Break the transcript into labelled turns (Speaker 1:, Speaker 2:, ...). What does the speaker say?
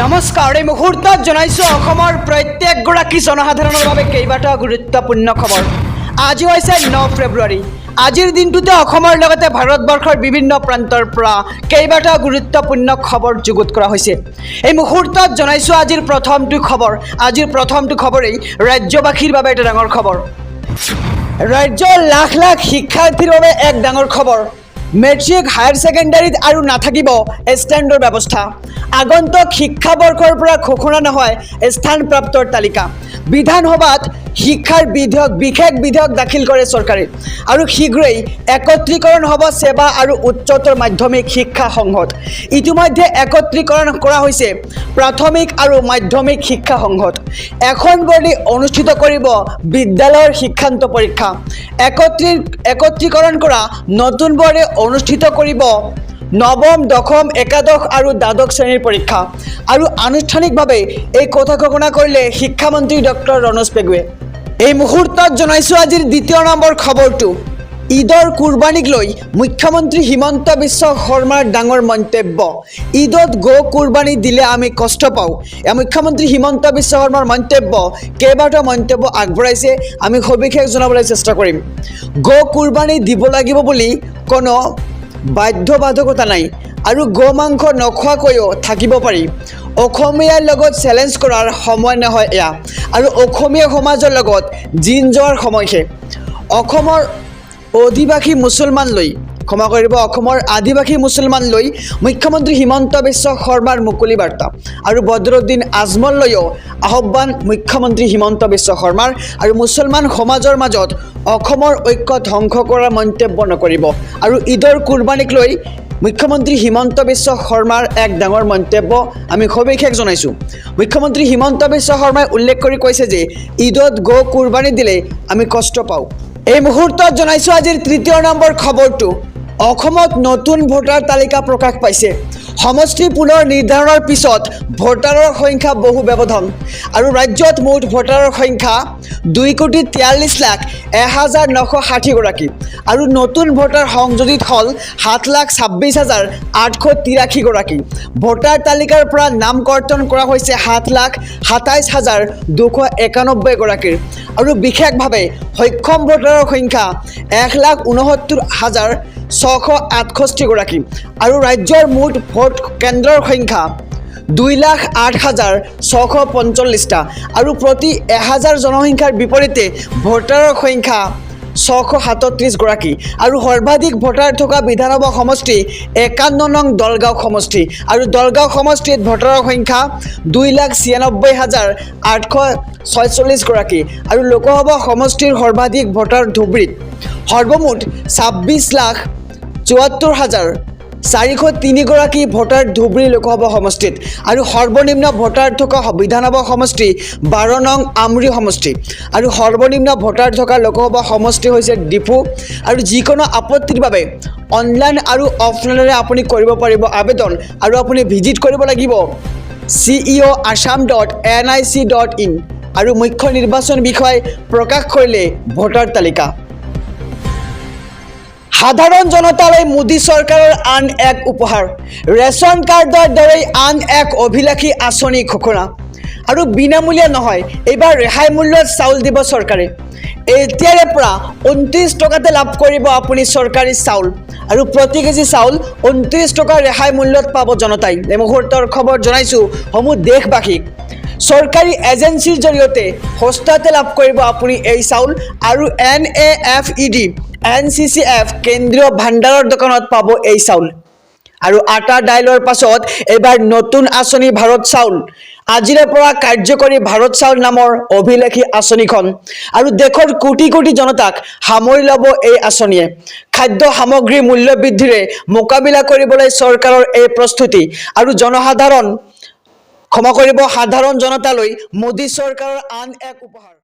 Speaker 1: নমস্কাৰ এই মুহূৰ্তত জনাইছো অসমৰ প্ৰত্যেকগৰাকী জনসাধাৰণৰ বাবে কেইবাটাও গুৰুত্বপূৰ্ণ খবৰ। আজি হৈছে 9 ফেব্ৰুৱাৰী। আজিৰ দিনটোতে অসমৰ লগতে ভাৰতবৰ্ষৰ বিভিন্ন প্ৰান্তৰ পৰা কেইবাটাও গুৰুত্বপূৰ্ণ খবৰ যুগুত কৰা হৈছে। এই মুহূৰ্তত জনাইছো আজিৰ প্ৰথমটো খবৰ। আজিৰ প্ৰথমটো খবৰেই ৰাজ্যবাসীৰ বাবে এটা ডাঙৰ খবৰ। ৰাজ্যৰ লাখ লাখ শিক্ষাৰ্থীৰ বাবে এক ডাঙৰ খবৰ। মেট্ৰিক হায়াৰ ছেকেণ্ডাৰীত আৰু নাথাকিব ষ্টেণ্ডৰ ব্যৱস্থা। আগন্তুক শিক্ষাবৰ্ষৰ পৰা ঘোষণা নহয় স্থানপ্ৰাপ্তৰ তালিকা। বিধানসভাত শিক্ষাৰ বিশেষ বিধেয়ক দাখিল কৰে চৰকাৰে আৰু শীঘ্ৰেই একত্ৰীকৰণ হ'ব সেৱা আৰু উচ্চতৰ মাধ্যমিক শিক্ষা সংঘত। ইতিমধ্যে একত্ৰীকৰণ কৰা হৈছে প্ৰাথমিক আৰু মাধ্যমিক শিক্ষা সংঘত। এখন বৰ্ডে অনুষ্ঠিত কৰিব বিদ্যালয়ৰ শিক্ষান্ত পৰীক্ষা। একত্ৰীকৰণ কৰা নতুন বৰ্ডে অনুষ্ঠিত কৰিব নৱম, দশম, একাদশ আৰু দ্বাদশ শ্ৰেণীৰ পৰীক্ষা। আৰু আনুষ্ঠানিকভাৱে এই কথা ঘোষণা কৰিলে শিক্ষামন্ত্ৰী ডক্টৰ ৰণোজ পেগুৱে। এই মুহূৰ্তত জনাইছো আজিৰ দ্বিতীয় নম্বৰ খবৰটো। ঈদৰ কুৰবানীক লৈ মুখ্যমন্ত্ৰী হিমন্ত বিশ্ব শৰ্মাৰ ডাঙৰ মন্তব্য। ঈদত গো কুৰবানী দিলে আমি কষ্ট পাওঁ। মুখ্যমন্ত্ৰী হিমন্ত বিশ্ব শৰ্মাৰ মন্তব্য। কেইবাটাও মন্তব্য আগবঢ়াইছে, আমি সবিশেষ জনাবলৈ চেষ্টা কৰিম। গো কুৰবানী দিব লাগিব বুলি কোনো বাধ্যবাধকতা নাই আৰু গো মাংস নোখোৱাকৈও থাকিব পাৰি। অসমীয়াৰ লগত চেলেঞ্জ কৰাৰ সময় নহয় এয়া, আৰু অসমীয়া সমাজৰ লগত জিন যোৱাৰ সময়হে। অসমৰ আদিবাসী মুছলমান লৈ মুখ্যমন্ত্ৰী হিমন্ত বিশ্ব শৰ্মাৰ মুকলি বাৰ্তা আৰু বদৰুদ্দিন আজমললৈও আহ্বান মুখ্যমন্ত্ৰী হিমন্ত বিশ্ব শৰ্মাৰ। আৰু মুছলমান সমাজৰ মাজত অসমৰ ঐক্য ধ্বংস কৰাৰ মন্তব্য নকৰিব। আৰু ঈদৰ কুৰবানীক লৈ মুখ্যমন্ত্ৰী হিমন্ত বিশ্ব শৰ্মাৰ এক ডাঙৰ মন্তব্য আমি সবিশেষ জনাইছোঁ। মুখ্যমন্ত্ৰী হিমন্ত বিশ্ব শৰ্মাই উল্লেখ কৰি কৈছে যে ঈদত গো কুৰবানী দিলে আমি কষ্ট পাওঁ। এই মুহূৰ্তত জনাইছোঁ আজিৰ তৃতীয় নম্বৰ খবৰটো। অসমত নতুন ভোটাৰ তালিকা প্ৰকাশ পাইছে। সমষ্টি পুনৰ নিৰ্ধাৰণৰ পিছত ভোটাৰৰ সংখ্যা বহু ব্যৱধান। আৰু ৰাজ্যত মুঠ ভোটাৰৰ সংখ্যা 2,43,01,960 গৰাকী। আৰু নতুন ভোটাৰ সংযোজিত হ'ল 7,26,883 গৰাকী। ভোটাৰ তালিকাৰ পৰা নাম কৰ্তন কৰা হৈছে 7,27,291 গৰাকীৰ। আৰু বিশেষভাৱে সক্ষম ভোটাৰৰ সংখ্যা 1,69,668 গৰাকী। আৰু ৰাজ্যৰ মুঠ ভোট কেন্দ্ৰৰ সংখ্যা 2,08,645টা। আৰু প্ৰতি 1000 জনসংখ্যাৰ বিপৰীতে ভোটাৰৰ সংখ্যা 637 গৰাকী। আৰু সৰ্বাধিক ভোটাৰ থকা বিধানসভা সমষ্টি 51 নং দলগাঁও সমষ্টি। আৰু দলগাঁও সমষ্টিত ভোটাৰৰ সংখ্যা 2,96,846 গৰাকী। আৰু লোকসভা সমষ্টিৰ সৰ্বাধিক ভোটাৰ ধুবুৰীত সৰ্বমুঠ 26,74,403 গৰাকী ভোটাৰ ধুবুৰী লোকসভা সমষ্টিত। আৰু সৰ্বনিম্ন ভোটাৰ থকা বিধানসভা সমষ্টি 12 নং আমৰি সমষ্টি। আৰু সৰ্বনিম্ন ভোটাৰ থকা লোকসভা সমষ্টি হৈছে ডিফু। আৰু যিকোনো আপত্তিৰ বাবে অনলাইন আৰু অফলাইনেৰে আপুনি কৰিব পাৰিব আবেদন। আৰু আপুনি ভিজিট কৰিব লাগিব ceo.assam.nic.in। আৰু মুখ্য নিৰ্বাচন বিষয়াই প্ৰকাশ কৰিলে ভোটাৰ তালিকা। সাধাৰণ জনতালৈ মোদী চৰকাৰৰ আন এক উপহাৰ। ৰেচন কাৰ্ডৰ দৰেই আন এক অভিলাষী আঁচনি ঘোষণা। আৰু বিনামূলীয়া নহয়, এইবাৰ ৰেহাই মূল্যত চাউল দিব চৰকাৰে। এতিয়াৰে পৰা 29 টকাতে লাভ কৰিব আপুনি চৰকাৰী চাউল। আৰু প্ৰতি কেজি চাউল 29 টকা ৰেহাই মূল্যত পাব জনতাই। এই মুহূৰ্তৰ খবৰ জনাইছোঁ সমূহ দেশবাসীক। চৰকাৰী এজেঞ্চিৰ জৰিয়তে সস্তাতে লাভ কৰিব আপুনি এই চাউল। আৰু NAFED NCCF কেন্দ্ৰীয় ভাণ্ডাৰৰ দোকানত পাব এই চাউল। আৰু আটা দাইলৰ পাছত এইবাৰ নতুন আঁচনি ভাৰত চাউল। আজিৰে পৰা কাৰ্যকৰী ভাৰত চাউল নামৰ অভিলাষী আঁচনিখন। আৰু দেশৰ কোটি কোটি জনতাক সামৰি ল'ব এই আঁচনিয়ে। খাদ্য সামগ্ৰীৰ মূল্য বৃদ্ধিৰে মোকাবিলা কৰিবলৈ চৰকাৰৰ এই প্ৰস্তুতি। আৰু সাধাৰণ জনতালৈ মোদী চৰকাৰৰ আন এক উপহাৰ।